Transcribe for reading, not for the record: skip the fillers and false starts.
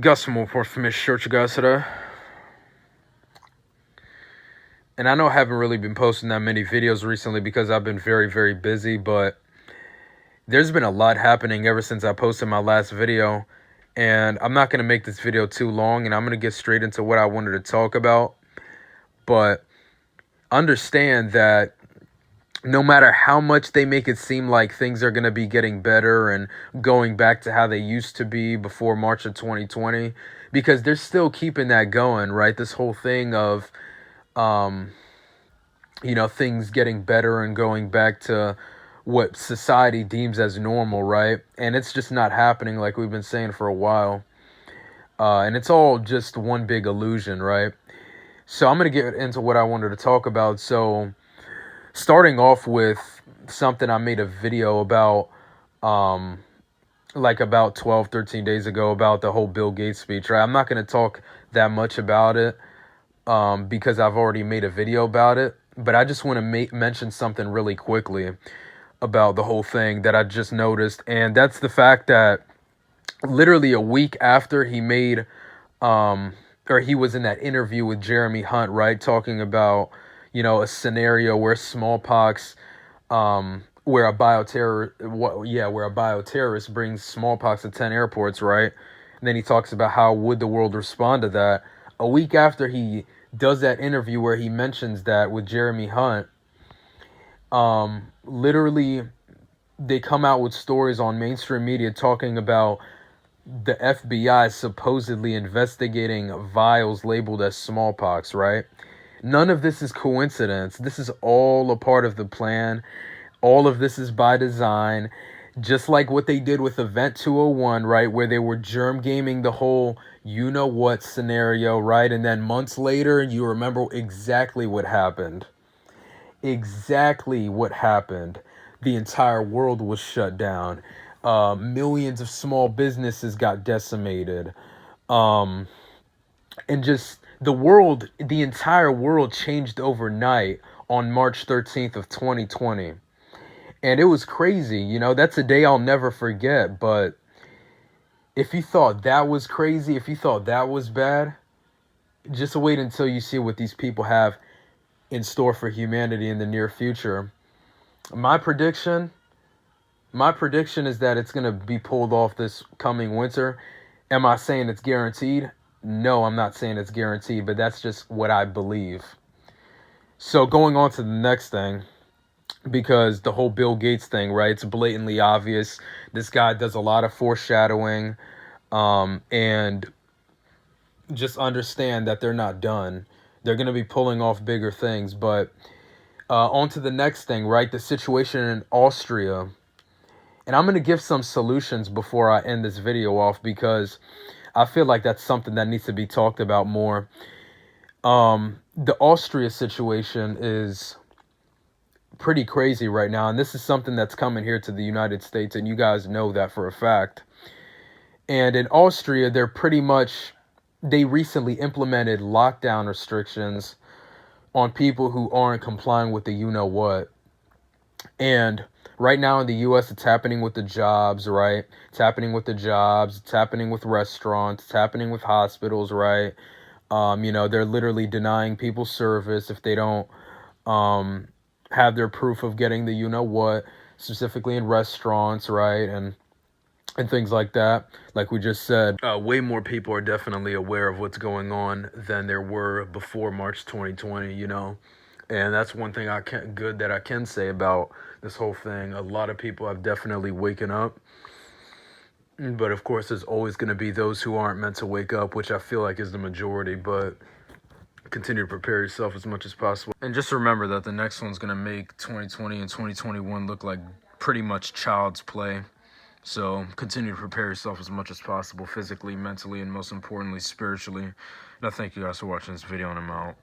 Got some more from Miss Church, guys, today. And I know I haven't really been posting that many videos recently because I've been very, very busy, but there's been a lot happening ever since I posted my last video. And I'm not going to make this video too long, and I'm going to get straight into what I wanted to talk about. But understand that no matter how much they make it seem like things are going to be getting better and going back to how they used to be before March of 2020, because they're still keeping that going, right? This whole thing of, things getting better and going back to what society deems as normal, right? And it's just not happening like we've been saying for a while. And it's all just one big illusion, right? So I'm going to get into what I wanted to talk about. So starting off with something I made a video about, about 12, 13 days ago about the whole Bill Gates speech, right? I'm not going to talk that much about it because I've already made a video about it. But I just want to mention something really quickly about the whole thing that I just noticed. And that's the fact that literally a week after he made, or he was in that interview with Jeremy Hunt, right? Talking about, a scenario where smallpox, where a bioterrorist brings smallpox to 10 airports, right? And then he talks about how would the world respond to that. A week after he does that interview where he mentions that with Jeremy Hunt, literally they come out with stories on mainstream media talking about the FBI supposedly investigating vials labeled as smallpox, right? None of this is coincidence. This is all a part of the plan. All of this is by design. Just like what they did with Event 201, right? Where they were germ gaming the whole you-know-what scenario, right? And then months later, you remember exactly what happened. Exactly what happened. The entire world was shut down. Millions of small businesses got decimated. And just the entire world changed overnight on March 13th of 2020. And it was crazy, that's a day I'll never forget. But if you thought that was crazy, if you thought that was bad, just wait until you see what these people have in store for humanity in the near future. My prediction is that it's going to be pulled off this coming winter. Am I saying it's guaranteed? No, I'm not saying it's guaranteed, but that's just what I believe. So going on to the next thing, because the whole Bill Gates thing, right? It's blatantly obvious. This guy does a lot of foreshadowing, and just understand that they're not done. They're going to be pulling off bigger things. But on to the next thing, right? The situation in Austria. And I'm going to give some solutions before I end this video off because I feel like that's something that needs to be talked about more. The Austria situation is pretty crazy right now. And this is something that's coming here to the United States. And you guys know that for a fact. And in Austria, they recently implemented lockdown restrictions on people who aren't complying with the you-know-what. And right now in the U.S., it's happening with the jobs, right? It's happening with the jobs. It's happening with restaurants. It's happening with hospitals, right? They're literally denying people service if they don't have their proof of getting the you-know-what, specifically in restaurants, right? And things like that. Like we just said, way more people are definitely aware of what's going on than there were before March 2020, And that's one thing I can say about this whole thing. A lot of people have definitely waken up. But of course, there's always going to be those who aren't meant to wake up, which I feel like is the majority. But continue to prepare yourself as much as possible. And just remember that the next one's going to make 2020 and 2021 look like pretty much child's play. So continue to prepare yourself as much as possible, physically, mentally, and most importantly, spiritually. And I thank you guys for watching this video, and I'm out.